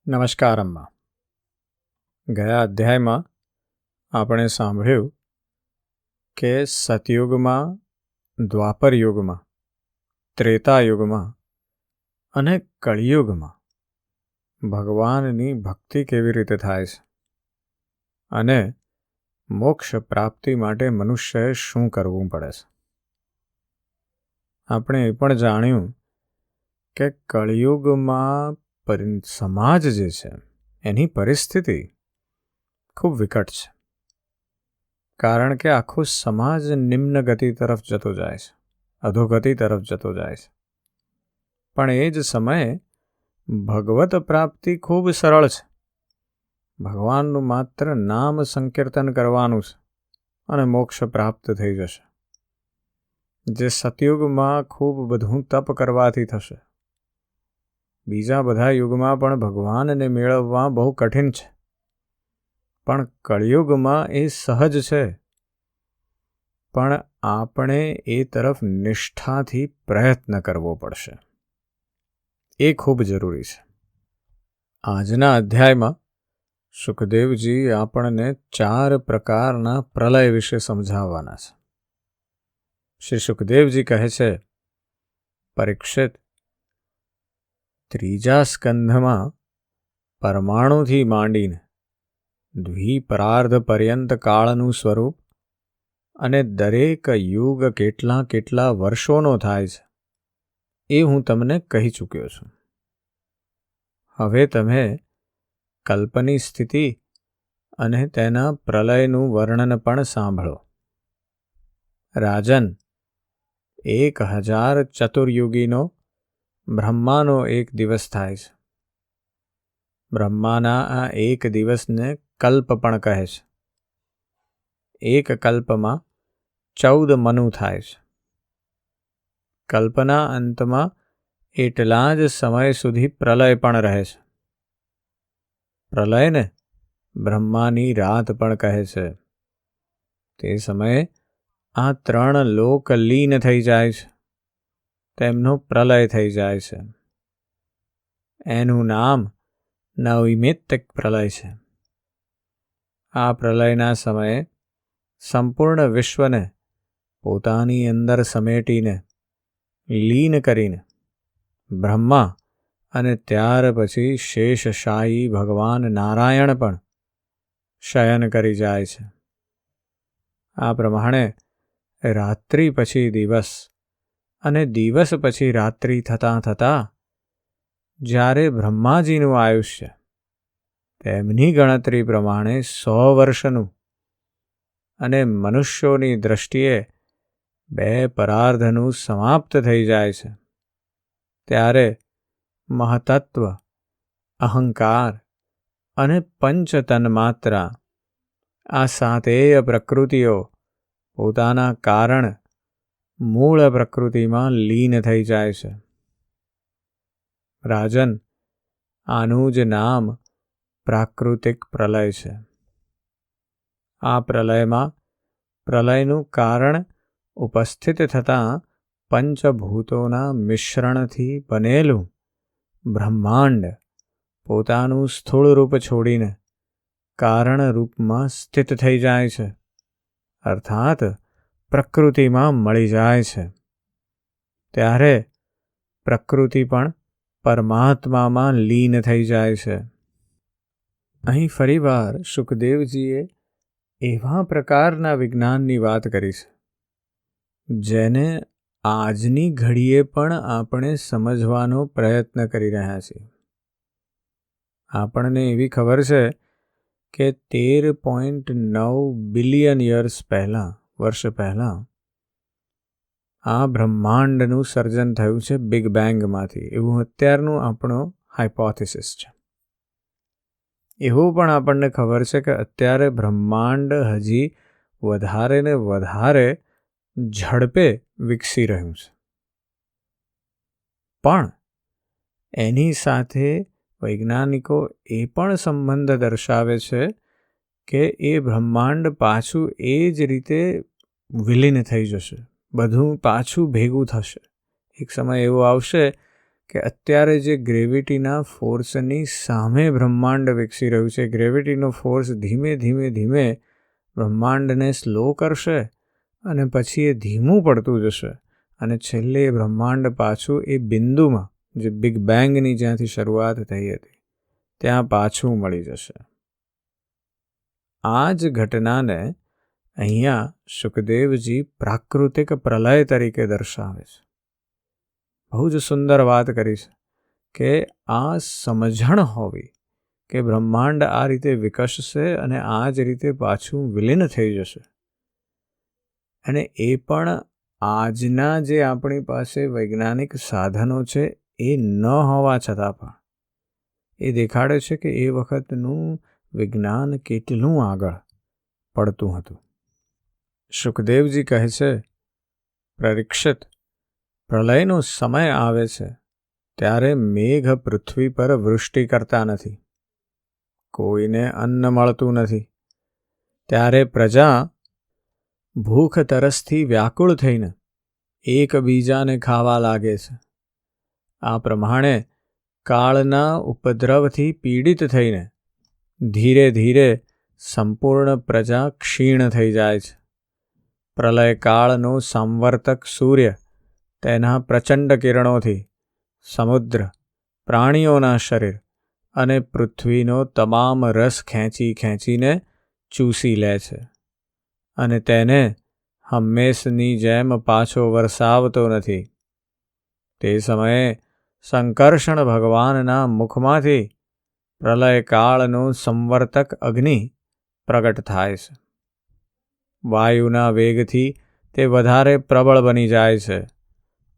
નમસ્કાર અમ્મા. ગયા અધ્યાયમાં આપણે સાંભળ્યું કે સતયુગમાં, દ્વાપર યુગમાં, ત્રેતા યુગમાં અને કળિયુગમાં ભગવાનની ભક્તિ કેવી રીતે થાય છે અને મોક્ષ પ્રાપ્તિ માટે મનુષ્યએ શું કરવું પડે છે. આપણે એ પણ જાણ્યું કે કળિયુગમાં સમાજ જે છે એની પરિસ્થિતિ ખૂબ વિકટ છે, કારણ કે આખો સમાજ નિમ્ન ગતિ તરફ જતો જાય છે, અધોગતિ તરફ જતો જાય છે. પણ એ જ સમયે ભગવત પ્રાપ્તિ ખૂબ સરળ છે. ભગવાનનું માત્ર નામ સંકીર્તન કરવાનું છે અને મોક્ષ પ્રાપ્ત થઈ જશે. જે સતયુગમાં ખૂબ બધું તપ કરવાથી થશે, બીજા બધા યુગમાં પણ ભગવાનને મેળવવા બહુ કઠિન છે, પણ કળિયુગમાં એ સહજ છે. પણ આપણે એ તરફ નિષ્ઠાથી પ્રયત્ન કરવો પડશે. એ ખૂબ જરૂરી છે. આજના અધ્યાયમાં સુખદેવજી આપણને 4 પ્રકારના પ્રલય વિશે સમજાવવાના છે. શ્રી સુખદેવજી કહે છે, પરીક્ષિત, ત્રીજા સ્કંધમાં પરમાણુથી માંડીને દ્વિપરાર્ધ પર્યંત કાળનું સ્વરૂપ અને દરેક યુગ કેટલા કેટલા વર્ષોનો થાય છે એ હું તમને કહી ચૂક્યો છું. હવે તમે કલ્પની સ્થિતિ અને તેના પ્રલયનું વર્ણન પણ સાંભળો. રાજન, 1000 ચતુર્યુગીનો બ્રહ્માનો એક દિવસ થાય છે. બ્રહ્માના આ એક દિવસને કલ્પ પણ કહે છે. એક કલ્પમાં 14 મનુ થાય છે. કલ્પના અંતમાં એટલા જ સમય સુધી પ્રલય પણ રહે છે. પ્રલયને બ્રહ્માની રાત પણ કહે છે. તે સમયે આ 3 લોક લીન થઈ જાય છે, તેમનો પ્રલય થઈ જાય છે. એનું નામ નૈમિત્તિક પ્રલય છે. આ પ્રલયના સમયે સંપૂર્ણ વિશ્વને પોતાની અંદર સમેટીને, લીન કરીને બ્રહ્મા અને ત્યાર પછી શેષશાયી ભગવાન નારાયણ પણ શયન કરી જાય છે. આ પ્રમાણે રાત્રિ પછી દિવસ અને દિવસ પછી રાત્રિ થતાં થતાં જ્યારે બ્રહ્માજીનું આયુષ્ય તેમની ગણતરી પ્રમાણે 100 વર્ષનું અને મનુષ્યોની દ્રષ્ટિએ 2 પરાર્ધનું સમાપ્ત થઈ જાય છે, ત્યારે મહતત્વ, અહંકાર અને પંચતન્માત્રા, આ 7 પ્રકૃતિઓ પોતાના કારણ મૂળ પ્રકૃતિમાં લીન થઈ જાય છે. રાજન, આનું જ નામ પ્રાકૃતિક પ્રલય છે. આ પ્રલયમાં પ્રલયનું કારણ ઉપસ્થિત થતાં પંચભૂતોના મિશ્રણથી બનેલું બ્રહ્માંડ પોતાનું સ્થૂળ રૂપ છોડીને કારણ રૂપમાં સ્થિત થઈ જાય છે, અર્થાત પ્રકૃતિમાં મળી જાય છે. ત્યારે પ્રકૃતિ પણ પરમાત્મામાં લીન થઈ જાય છે. અહીં ફરીવાર સુખદેવજીએ એવા પ્રકારના વિજ્ઞાનની વાત કરી છે જેને આજની ઘડીએ પણ આપણે સમજવાનો પ્રયત્ન કરી રહ્યા છીએ. આપણને એવી ખબર છે કે 13.9 બિલિયન વર્ષ પહેલાં આ બ્રહ્માંડનું સર્જન થયું છે બિગ બેંગમાંથી. એવું અત્યારનું આપણો હાઇપોથિસિસ છે. એવું પણ આપણને ખબર છે કે અત્યારે બ્રહ્માંડ હજી વધારે ને વધારે ઝડપે વિકસી રહ્યું છે. પણ એની સાથે વૈજ્ઞાનિકો એ પણ સંબંધ દર્શાવે છે કે એ બ્રહ્માંડ પાછું એ જ રીતે વિલીન થઈ જશે, બધું પાછું ભેગું થશે. એક સમય એવો આવશે કે અત્યારે જે ગ્રેવિટીના ફોર્સની સામે બ્રહ્માંડ વિકસી રહ્યું છે, ગ્રેવિટીનો ફોર્સ ધીમે ધીમે ધીમે બ્રહ્માંડને સ્લો કરશે અને પછી એ ધીમું પડતું જશે અને છેલ્લે એ બ્રહ્માંડ પાછું એ બિંદુમાં, જે બિગ બેંગની જ્યાંથી શરૂઆત થઈ હતી, ત્યાં પાછું મળી જશે. આ જ ઘટનાને અહીંયા સુખદેવજી પ્રાકૃતિક પ્રલય તરીકે દર્શાવે છે. બહુ જ સુંદર વાત કરી છે કે આ સમજણ હોવી કે બ્રહ્માંડ આ રીતે વિકસશે અને આ જ રીતે પાછું વિલીન થઈ જશે, અને એ પણ આજના જે આપણી પાસે વૈજ્ઞાનિક સાધનો છે એ ન હોવા છતાં પણ એ દેખાડે છે કે એ વખતનું વિજ્ઞાન કેટલું આગળ પડતું હતું. સુખદેવજી કહે છે, પરીક્ષિત, પ્રલયનો સમય આવે છે ત્યારે મેઘ પૃથ્વી પર વૃષ્ટિ કરતા નથી, કોઈને અન્ન મળતું નથી, ત્યારે પ્રજા ભૂખ તરસથી વ્યાકુળ થઈને એકબીજાને ખાવા લાગે છે. આ પ્રમાણે કાળના ઉપદ્રવથી પીડિત થઈને ધીરે ધીરે સંપૂર્ણ પ્રજા ક્ષીણ થઈ જાય છે. પ્રલય કાળનો સંવર્તક સૂર્ય તેના પ્રચંડ કિરણોથી સમુદ્ર, પ્રાણીઓના શરીર અને પૃથ્વીનો તમામ રસ ખેંચી ખેંચીને ચૂસી લે છે અને તેને હંમેશની જેમ પાછો વરસાવતો નથી. તે સમયે સંકર્ષણ ભગવાનના મુખમાંથી પ્રલય કાળનો સંવર્તક અગ્નિ પ્રગટ થાય છે. વાયુના વેગથી તે વધારે પ્રબળ બની જાય છે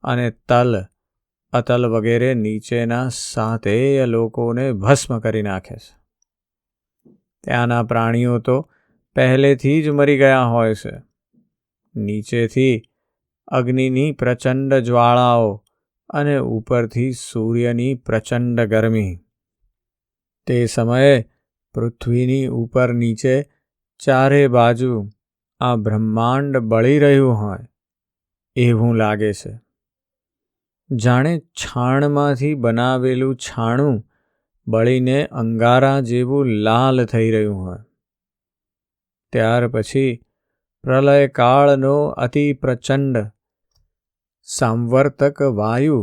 અને તલ, અતલ વગેરે નીચેના 7 લોકોને ભસ્મ કરી નાખે છે. ત્યાંના પ્રાણીઓ તો પહેલેથી જ મરી ગયા હોય છે. નીચેથી અગ્નિની પ્રચંડ જ્વાળાઓ અને ઉપરથી સૂર્યની પ્રચંડ ગરમી. તે સમયે પૃથ્વીની ઉપર નીચે ચારે બાજુ આ બ્રહ્માંડ બળી રહ્યું હોય એવું લાગે છે. જાણે છાણમાંથી બનાવેલું છાણું બળીને અંગારા જેવું લાલ થઈ રહ્યું હોય. ત્યાર પછી પ્રલય કાળનો અતિ પ્રચંડ સાંવર્તક વાયુ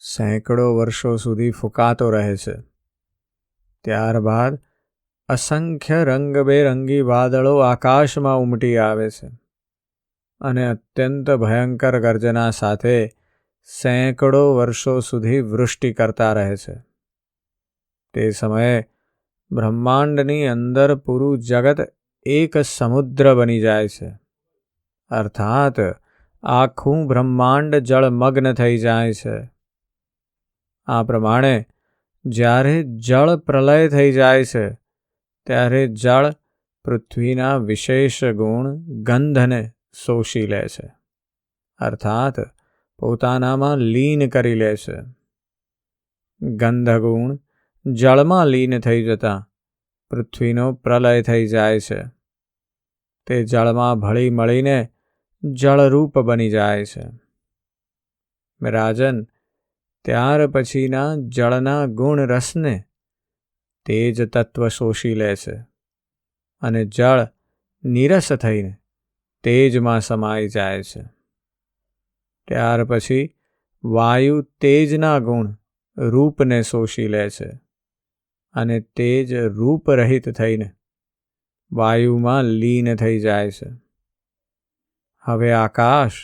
સેંકડો વર્ષો સુધી ફૂંકાતો રહે છે. ત્યારબાદ અસંખ્ય રંગબેરંગી વાદળો આકાશમાં ઉમટી આવે છે અને અત્યંત ભયંકર ગર્જના સાથે સેંકડો વર્ષો સુધી વૃષ્ટિ કરતા રહે છે. તે સમયે બ્રહ્માંડની અંદર પૂરું જગત એક સમુદ્ર બની જાય છે, અર્થાત આખું બ્રહ્માંડ જળમગ્ન થઈ જાય છે. આ પ્રમાણે જ્યારે જળ પ્રલય થઈ જાય છે ત્યારે જળ પૃથ્વીના વિશેષ ગુણ ગંધને શોષી લે છે, અર્થાત પોતાનામાં લીન કરી લે છે. ગંધગુણ જળમાં લીન થઈ જતાં પૃથ્વીનો પ્રલય થઈ જાય છે. તે જળમાં ભળી મળીને જળરૂપ બની જાય છે. રાજન, ત્યાર પછીના જળના ગુણ રસને તેજ તત્વ શોષી લે છે અને જળ નીરસ થઈને તેજમાં સમાઈ જાય છે. ત્યાર પછી વાયુ તેજના ગુણ રૂપને શોષી લે છે અને તેજ રૂપ રહિત થઈને વાયુમાં લીન થઈ જાય છે. હવે આકાશ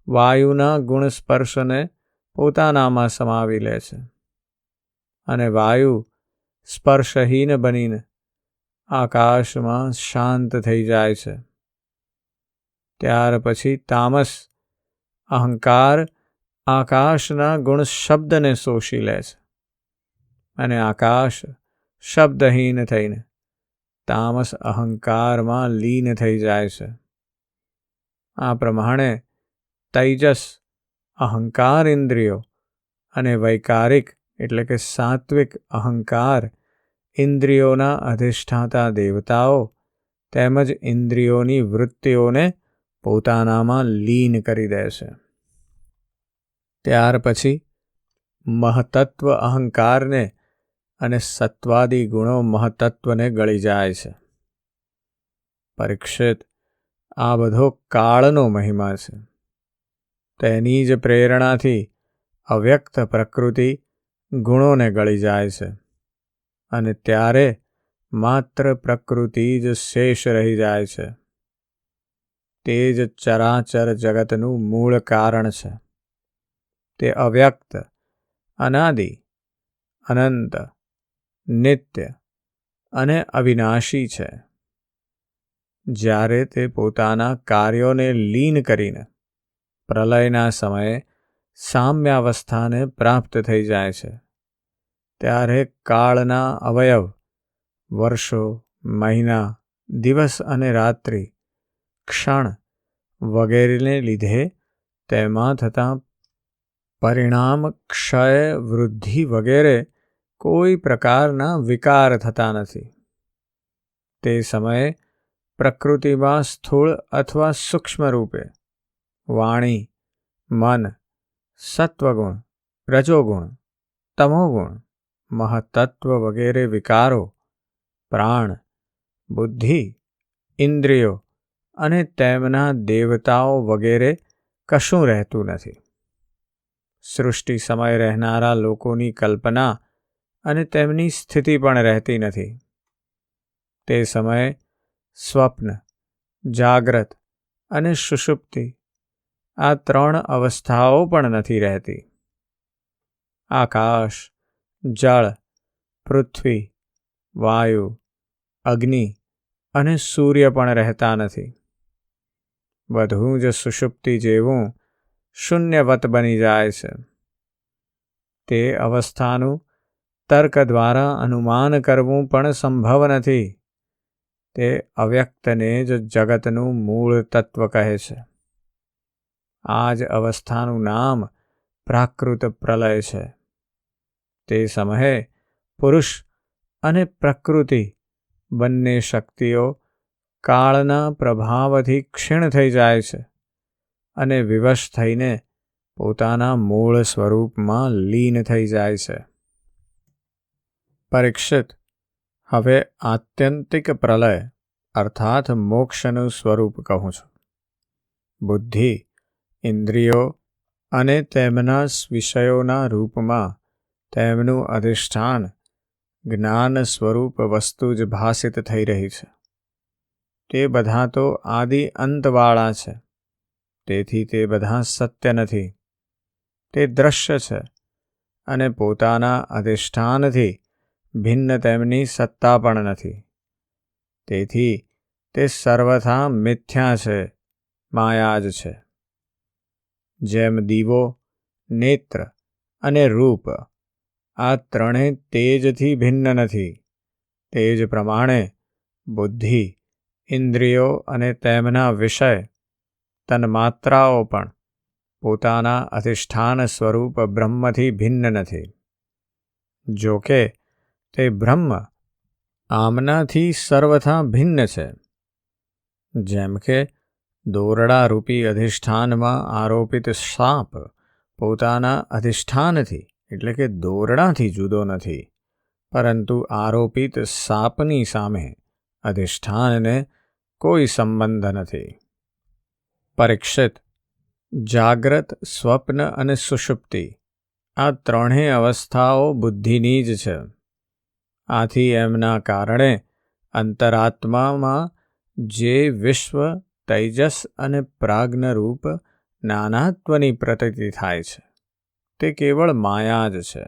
વાયુના ગુણ સ્પર્શને પોતાનામાં સમાવી લે છે અને વાયુ સ્પર્શહીન બનીને આકાશમાં શાંત થઈ જાય છે. ત્યાર પછી તામસ અહંકાર આકાશના ગુણ શબ્દને શોષી લે છે અને આકાશ શબ્દહીન થઈને તામસ અહંકારમાં લીન થઈ જાય છે. આ પ્રમાણે તૈજસ અહંકાર ઇન્દ્રિયો અને વૈકારિક એટલે કે સાત્વિક અહંકાર ઇન્દ્રિયોના અધિષ્ઠાતા દેવતાઓ તેમજ ઇન્દ્રિયોની વૃત્તિઓને પોતાનામાં લીન કરી દે છે. ત્યાર પછી મહતત્વ અહંકારને અને સત્વાદી ગુણો મહતત્વને ગળી જાય છે. પરીક્ષિત, આ બધો કાળનો મહિમા છે. તેની જ પ્રેરણાથી અવ્યક્ત પ્રકૃતિ ગુણોને ગળી જાય છે અને ત્યારે માત્ર પ્રકૃતિ જ શેષ રહી જાય છે. તે જ ચરાચર જગતનું મૂળ કારણ છે. તે અવ્યક્ત, અનાદિ, અનંત, નિત્ય અને અવિનાશી છે. જ્યારે તે પોતાના કાર્યોને લીન કરીને પ્રલયના સમયે સામ્યાવસ્થાને પ્રાપ્ત થઈ જાય છે, ત્યારે કાળના અવયવ વર્ષો, મહિના, દિવસ અને રાત્રિ, ક્ષણ વગેરેને લીધે તેમાં થતાં પરિણામ, ક્ષય, વૃદ્ધિ વગેરે કોઈ પ્રકારના વિકાર થતા નથી. તે સમયે પ્રકૃતિમાં સ્થૂળ અથવા સૂક્ષ્મ રૂપે વાણી, મન, સત્વગુણ, રજોગુણ, તમોગુણ, મહતત્વ વગેરે વિકારો, પ્રાણ, બુદ્ધિ, ઇન્દ્રિયો અને તેમના દેવતાઓ વગેરે કશું રહેતું નથી. સૃષ્ટિ સમય રહેનારા લોકોની કલ્પના અને તેમની સ્થિતિ પણ રહેતી નથી. તે સમયે સ્વપ્ન, જાગ્રત અને સુષુપ્તિ આ 3 અવસ્થાઓ પણ નથી રહેતી. આકાશ, જળ, પૃથ્વી, વાયુ, અગ્નિ અને સૂર્ય પણ રહેતા નથી. બધું જ સુષુપ્તિ જેવું શૂન્યવત બની જાય છે. તે અવસ્થાનું તર્ક દ્વારા અનુમાન કરવું પણ સંભવ નથી. તે અવ્યક્તને જ જગતનું મૂળ તત્વ કહે છે. આ જ અવસ્થાનું નામ પ્રાકૃત પ્રલય છે. તે સમયે પુરુષ અને પ્રકૃતિ બંને શક્તિઓ કાળના પ્રભાવથી ક્ષીણ થઈ જાય છે અને વિવશ થઈને પોતાના મૂળ સ્વરૂપમાં લીન થઈ જાય છે. પરીક્ષિત, હવે આત્યંતિક પ્રલય અર્થાત મોક્ષનું સ્વરૂપ કહું છું. બુદ્ધિ, ઇન્દ્રિયો અને તેમના વિષયોના રૂપમાં તેમનું અધિષ્ઠાન જ્ઞાન સ્વરૂપ વસ્તુ જ ભાસિત થઈ રહી છે. તે બધા તો આદિ અંતવાળા છે. તેથી તે બધા સત્ય નથી. તે દ્રશ્ય છે અને પોતાના અધિષ્ઠાનથી ભિન્ન તેમની સત્તા પણ નથી. તેથી તે સર્વથા મિથ્યા છે, માયા જ છે. જેમ દીવો, નેત્ર અને રૂપ આ 3 તેજથી ભિન્ન નથી, તે જ પ્રમાણે બુદ્ધિ, ઇન્દ્રિયો અને તેમના વિષય તન્માત્રાઓ પણ પોતાના અધિષ્ઠાન સ્વરૂપ બ્રહ્મથી ભિન્ન નથી. જો કે તે બ્રહ્મ આમનાથી સર્વથા ભિન્ન છે. જેમ કે દોરડારૂપી અધિષ્ઠાનમાં આરોપિત સાપ પોતાના અધિષ્ઠાનથી એટલે કે દોરડાથી જુદો નથી, પરંતુ આરોપિત સાપની સામે અધિષ્ઠાનને કોઈ સંબંધ નથી. પરીક્ષિત, જાગ્રત, સ્વપ્ન અને સુષુપ્તિ આ 3 અવસ્થાઓ બુદ્ધિની જ છે. આથી એમના કારણે અંતરાત્મામાં જે વિશ્વ, તૈજસ અને પ્રાજ્ઞરૂપ નાનાત્વની પ્રતીતિ થાય છે, તે કેવળ માયા જ છે.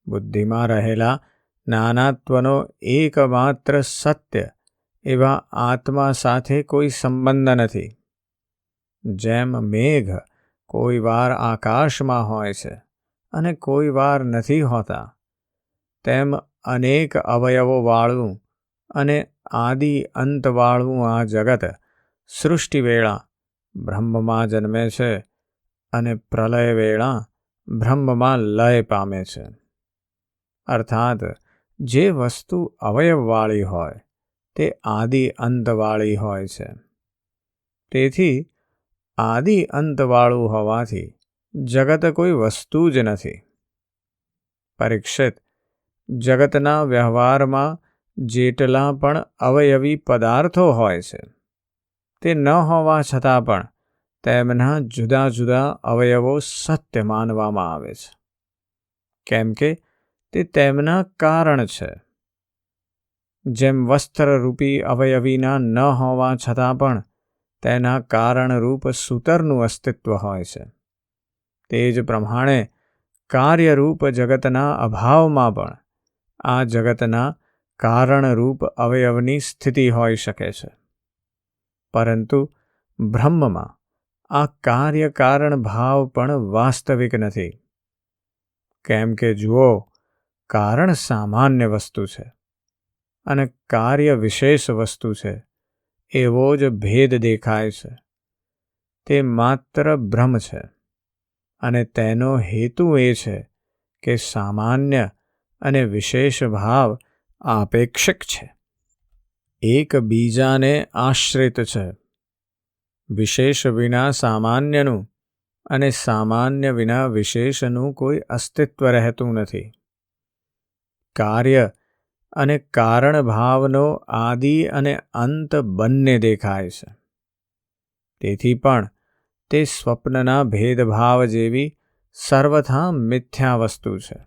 બુદ્ધિમાં રહેલા નાનાત્વનો એકમાત્ર સત્ય એવા આત્મા સાથે કોઈ સંબંધ નથી. જેમ મેઘ કોઈ વાર આકાશમાં હોય છે અને કોઈ વાર નથી હોતા, તેમ અનેક અવયવોવાળું અને આદિ અંતવાળું આ જગત સૃષ્ટિ વેળા બ્રહ્મમાં જન્મે છે અને પ્રલય વેળા બ્રહ્મમાં લય પામે છે. અર્થાત જે વસ્તુ અવયવવાળી હોય તે આદિ અંતવાળી હોય છે. તેથી આદિ અંતવાળું હોવાથી જગત કોઈ વસ્તુ જ નથી. પરીક્ષિત, જગતના વ્યવહારમાં જેટલા પણ અવયવી પદાર્થો હોય છે તે ન હોવા છતાં પણ તેમના જુદા જુદા અવયવો સત્ય માનવામાં આવે છે, કેમ કે તે તેમના કારણ છે. જેમ વસ્ત્રરૂપી અવયવીના ન હોવા છતાં પણ તેના કારણરૂપ સૂતરનું અસ્તિત્વ હોય છે, તે જ પ્રમાણે કાર્યરૂપ જગતના અભાવમાં પણ આ જગતના કારણરૂપ અવયવની સ્થિતિ હોઈ શકે છે. પરંતુ બ્રહ્મમાં આ કાર્યકારણ ભાવ પણ વાસ્તવિક નથી, કેમ કે જુઓ, કારણ સામાન્ય વસ્તુ છે અને કાર્ય વિશેષ વસ્તુ છે એવો જ ભેદ દેખાય છે. તે માત્ર ભ્રમ છે અને તેનો હેતુ એ છે કે સામાન્ય અને વિશેષ ભાવ આપેક્ષિક છે, એકબીજાને આશ્રિત છે. વિશેષ વિના સામાન્યનું અને સામાન્ય વિના વિશેષનું કોઈ અસ્તિત્વ રહેતું નથી. કાર્ય અને કારણ ભાવનો આદિ અને અંત બંને દેખાય છે. તેથી પણ તે સ્વપ્નના ભેદભાવ જેવી સર્વથા મિથ્યા વસ્તુ છે.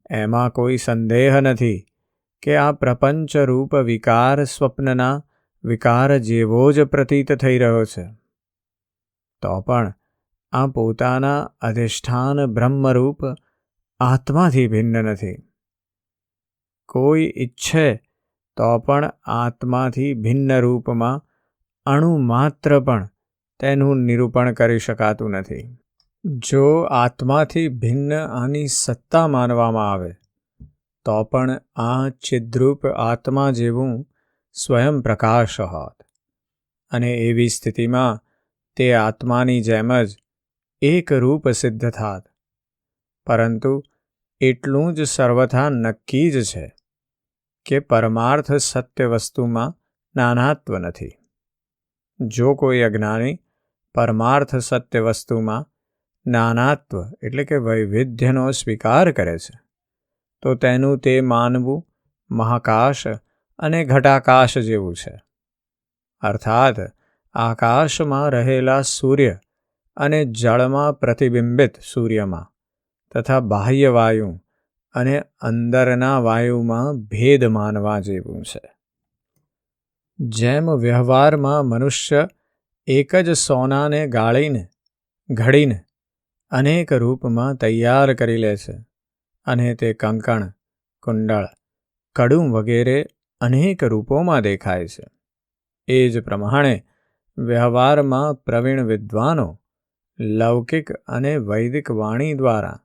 એમાં કોઈ સંદેહ નથી કે આ પ્રપંચરૂપ વિકાર સ્વપ્નના વિકાર જેવો જ પ્રતીત થઈ રહ્યો છે. તો પણ આ પોતાના અધિષ્ઠાન બ્રહ્મરૂપ આત્માથી ભિન્ન નથી. કોઈ ઈચ્છે તો પણ આત્માથી ભિન્ન રૂપમાં અણુ માત્ર પણ તેનું નિરૂપણ કરી શકાતું નથી. જો આત્માથી ભિન્ન આની સત્તા માનવામાં આવે તો પણ આ ચિદ્રૂપ આત્મા જેવું સ્વયં પ્રકાશ હોત અને એવી સ્થિતિમાં તે આત્માની જેમ જ એક રૂપ સિદ્ધ થાત. પરંતુ એટલું જ સર્વથા નક્કી જ છે કે પરમાર્થ સત્ય વસ્તુમાં નાનાત્વ નથી. જો કોઈ અજ્ઞાની પરમાર્થ સત્ય વસ્તુમાં નાનાત્વ એટલે કે વૈવિધ્યનો સ્વીકાર કરે છે તો તેનું તે માનવું મહાકાશ અને ઘટાકાશ જેવું છે. અર્થાત આકાશમાં રહેલા સૂર્ય અને જળમાં પ્રતિબિંબિત સૂર્યમાં તથા બાહ્ય વાયુ અને અંદરના વાયુમાં ભેદ માનવા જેવું છે. જેમ વ્યવહારમાં મનુષ્ય એક જ સોનાને ગાળીને ઘડીને અનેક રૂપમાં તૈયાર કરી લે છે અને તે કંકણ, કુંડળ, કડું વગેરે અનેક રૂપોમાં દેખાય છે, એ જ પ્રમાણે વ્યવહારમાં પ્રવીણ વિદ્વાનો લૌકિક અને વૈદિક વાણી દ્વારા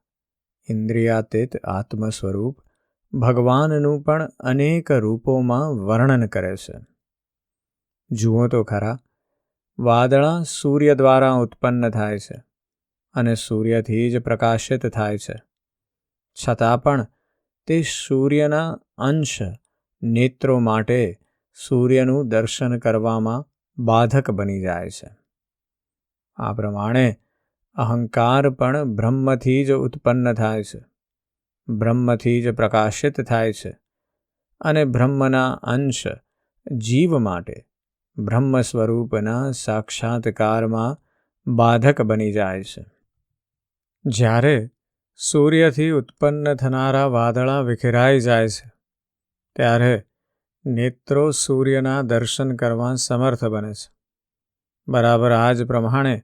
ઇન્દ્રિયાતીત આત્મ સ્વરૂપ ભગવાનનું પણ અનેક રૂપોમાં વર્ણન કરે છે. જુઓ તો ખરા, વાદળા સૂર્ય દ્વારા ઉત્પન્ન થાય છે અને સૂર્યથી જ પ્રકાશિત થાય છે, છતાં પણ તે સૂર્યના અંશ નેત્રો માટે સૂર્યનું દર્શન કરવામાં બાધક બની જાય છે. આ પ્રમાણે અહંકાર પણ બ્રહ્મથી જ ઉત્પન્ન થાય છે, બ્રહ્મથી જ પ્રકાશિત થાય છે અને બ્રહ્મના અંશ જીવ માટે બ્રહ્મ સ્વરૂપના સાક્ષાત્કારમાં બાધક બની જાય છે. જ્યારે સૂર્યથી ઉત્પન્ન થનારા વાદળા વિખેરાઈ જાય છે ત્યારે નેત્રો સૂર્યના દર્શન કરવા સમર્થ બને છે. બરાબર આ જ પ્રમાણે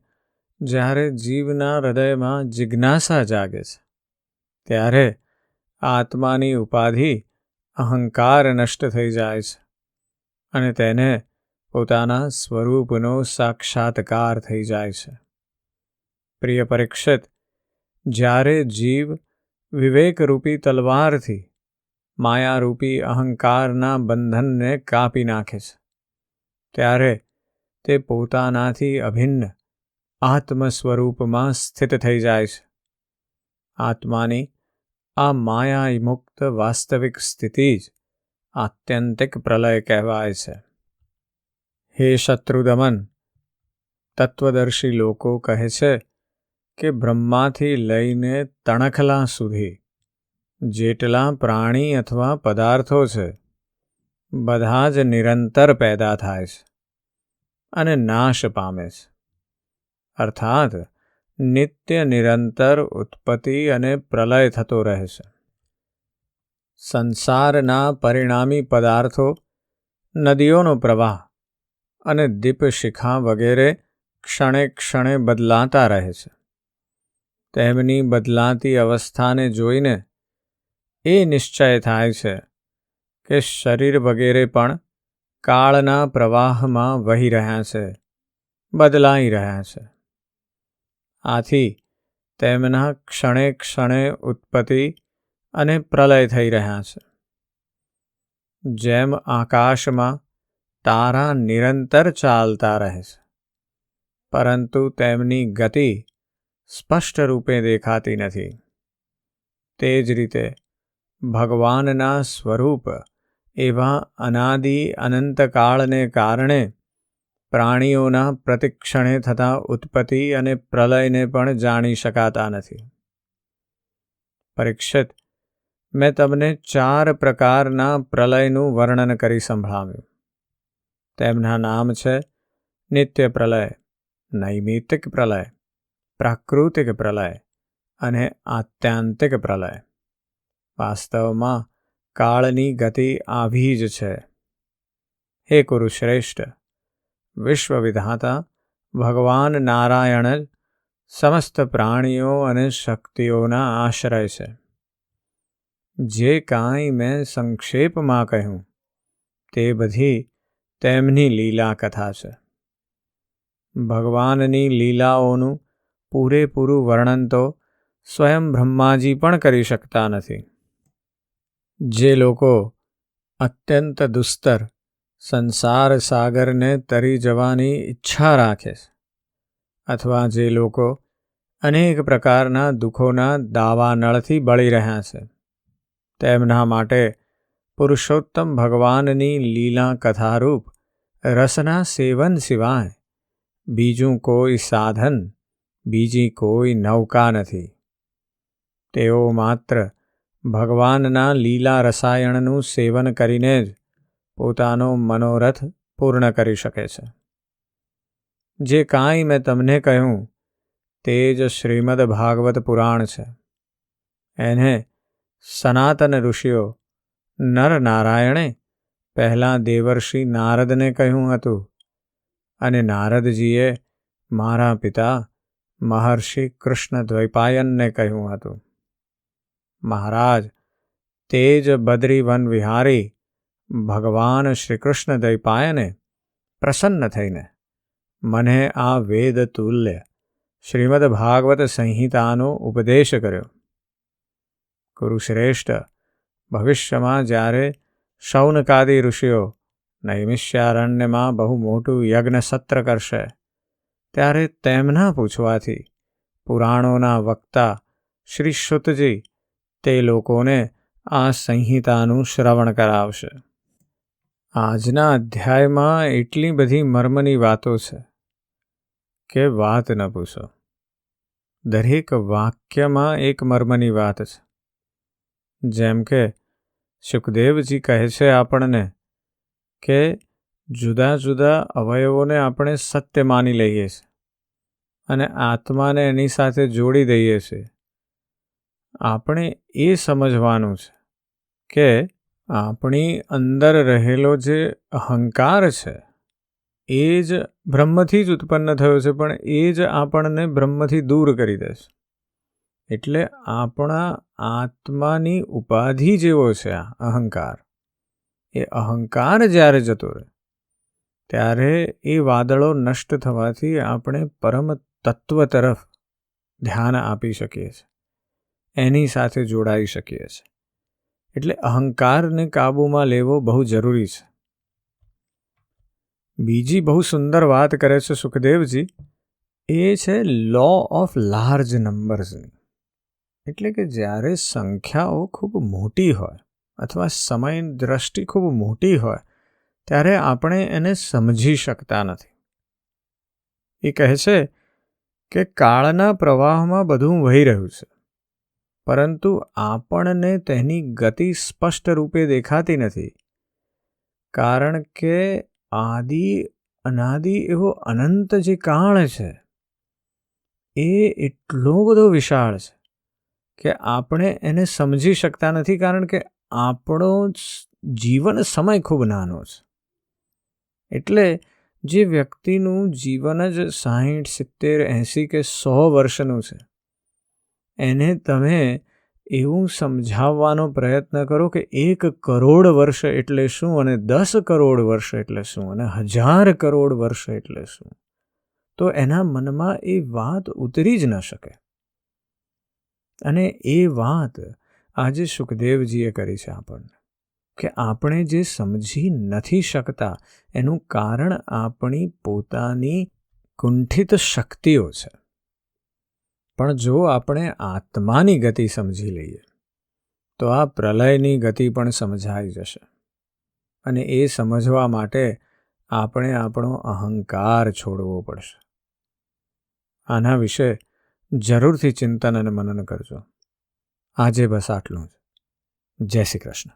જ્યારે જીવના હૃદયમાં જિજ્ઞાસા જાગે છે ત્યારે આત્માની ઉપાધિ અહંકાર નષ્ટ થઈ જાય છે અને તેને પોતાના સ્વરૂપનો સાક્ષાત્કાર થઈ જાય છે. પ્રિય પરીક્ષિત, જ્યારે જીવ વિવેકરૂપી તલવારથી માયારૂપી અહંકારના બંધનને કાપી નાખે છે ત્યારે તે પોતાનાથી અભિન્ન આત્મ સ્વરૂપમાં સ્થિત થઈ જાય છે. આત્માની આ માયામુક્ત વાસ્તવિક સ્થિતિ જ આત્યંતિક પ્રલય કહેવાય છે. હે શત્રુદમન, તત્વદર્શી લોકો કહે છે કે બ્રહ્માથી લઈને તણખલા સુધી જેટલા પ્રાણી અથવા પદાર્થો છે બધા જ નિરંતર પેદા થાય છે અને નાશ પામે છે, અર્થાત નિત્ય નિરંતર ઉત્પત્તિ અને પ્રલય થતો રહે છે. સંસારના પરિણામી પદાર્થો, નદીઓનો પ્રવાહ અને દીપશિખા વગેરે ક્ષણે ક્ષણે બદલાતા રહે છે. તેમની બદલાતી અવસ્થાને જોઈને એ નિશ્ચય થાય છે કે શરીર વગેરે પણ કાળના પ્રવાહમાં વહી રહ્યા છે, બદલાઈ રહ્યા છે. આથી તેમના ક્ષણે ક્ષણે ઉત્પત્તિ અને પ્રલય થઈ રહ્યા છે. જેમ આકાશમાં તારા નિરંતર ચાલતા રહે છે, પરંતુ તેમની ગતિ સ્પષ્ટ રૂપે દેખાતી નથી, તે જ રીતે ભગવાનના સ્વરૂપ એવા અનાદિ અનંતકાળને કારણે પ્રાણીઓના પ્રતિક્ષણે થતા ઉત્પત્તિ અને પ્રલયને પણ જાણી શકાતા નથી. પરીક્ષિત, મેં તમને 4 પ્રકારના પ્રલયનું વર્ણન કરી સંભળાવ્યું. તેમના નામ છે નિત્ય પ્રલય, નૈમિત્તિક પ્રલય, પ્રાકૃતિક પ્રલય અને આત્યાંતિક પ્રલય. વાસ્તવમાં કાળની ગતિ આવી જ છે. હે કુરુશ્રેષ્ઠ, વિશ્વવિધાતા ભગવાન નારાયણ જ સમસ્ત પ્રાણીઓ અને શક્તિઓના આશ્રય છે. જે કાંઈ મેં સંક્ષેપમાં કહ્યું તે બધી તેમની લીલા કથા છે. ભગવાનની લીલાઓનું પૂરેપૂરું વર્ણન તો સ્વયં બ્રહ્માજી પણ કરી શકતા નથી. જે લોકો અત્યંત દુસ્તર સંસાર સાગરને તરી જવાની ઈચ્છા રાખે છે, અથવા જે લોકો અનેક પ્રકારના દુઃખોના દાવાનળથી બળી રહ્યા છે, તેમના માટે પુરુષોત્તમ ભગવાનની લીલા કથારૂપ રસના સેવન સિવાય બીજું કોઈ સાધન, બીજી કોઈ નૌકા નથી. તેઓ માત્ર ભગવાનના લીલા રસાયણનું સેવન કરીને જ પોતાનો મનોરથ પૂર્ણ કરી શકે છે. જે કાંઈ મેં તમને કહ્યું તે જ શ્રીમદ ભાગવત પુરાણ છે. એને સનાતન ઋષિઓ નર નારાયણે પહેલાં દેવર્ષિ નારદને કહ્યું હતું અને નારદજીએ મારા પિતા મહર્ષિ કૃષ્ણ દ્વૈપાયનને કહ્યું હતું. મહારાજ, તે જ બદ્રીવન વિહારી ભગવાન શ્રી કૃષ્ણ દ્વૈપાયને પ્રસન્ન થઈને મને આ વેદ તુલ્ય શ્રીમદ ભાગવત સંહિતાનો ઉપદેશ કર્યો. કુરુશ્રેષ્ઠ, ભવિષ્યમાં જ્યારે શૌનકાદિ ઋષિઓ નૈમિષ્યારણ્યમાં બહુ મોટું યજ્ઞ સત્ર કરશે, ત્યારે તેમના પૂછવાથી પુરાણોના વક્તા શ્રી શુતજી તે લોકોને આ સંહિતાનું શ્રવણ કરાવશે. આજના અધ્યાયમાં એટલી બધી મર્મની વાતો છે કે વાત ન પૂછો. દરેક વાક્યમાં એક મર્મની વાત છે. જેમ કે સુખદેવજી કહે છે આપણને કે જુદા જુદા અવયવોને આપણે સત્ય માની લઈએ છીએ અને આત્માને એની સાથે જોડી દઈએ છીએ. આપણે એ સમજવાનું છે કે આપણી અંદર રહેલો જે અહંકાર છે એ જ બ્રહ્મથી જ ઉત્પન્ન થયો છે, પણ એ જ આપણને બ્રહ્મથી દૂર કરી દે છે. એટલે આપણા આત્માની ઉપાધિ જેવો છે આ અહંકાર, એ અહંકાર જ્યારે જતો રહે ત્યારે એ વાદળો નષ્ટ થવાથી આપણે પરમ તત્વ તરફ ધ્યાન આપી શકીએ છીએ, એની સાથે જોડાઈ શકીએ છીએ. એટલે અહંકારને કાબૂમાં લેવો બહુ જરૂરી છે. બીજી બહુ સુંદર વાત કરે છે સુખદેવજી, એ છે લો ઓફ લાર્જ નંબર્સની. એટલે કે જ્યારે સંખ્યાઓ ખૂબ મોટી હોય અથવા સમય દ્રષ્ટિ ખૂબ મોટી હોય ત્યારે આપણે એને સમજી શકતા નથી. એ કહે છે કે કાળના પ્રવાહમાં બધું વહી રહ્યું છે, પરંતુ આપણને તેની ગતિ સ્પષ્ટ રૂપે દેખાતી નથી, કારણ કે આદિ અનાદિ એવો અનંત જે કાળ છે એ એટલો બધો વિશાળ છે કે આપણે એને સમજી શકતા નથી, કારણ કે આપણો જીવન સમય ખૂબ નાનો છે. એટલે જે વ્યક્તિનું જીવન જ 60, 70, 80 કે 100 વર્ષનું છે, એને તમે એવું સમજાવવાનો પ્રયત્ન કરો કે 1 કરોડ વર્ષ એટલે શું અને 10 કરોડ વર્ષ એટલે શું અને 1000 કરોડ વર્ષ એટલે શું, તો એના મનમાં એ વાત ઉતરી જ ન શકે. અને એ વાત આજે સુખદેવજીએ કરી છે આપણને, કે આપણે જે સમજી નથી શકતા એનું કારણ આપણી પોતાની કુંઠિત શક્તિઓ છે. પણ જો આપણે આત્માની ગતિ સમજી લઈએ તો આ પ્રલયની ગતિ પણ સમજાઈ જશે. અને એ સમજવા માટે આપણે આપણો અહંકાર છોડવો પડશે. આના વિશે જરૂરથી ચિંતન અને મનન કરજો. આજે બસ આટલું જ. જય શ્રી કૃષ્ણ.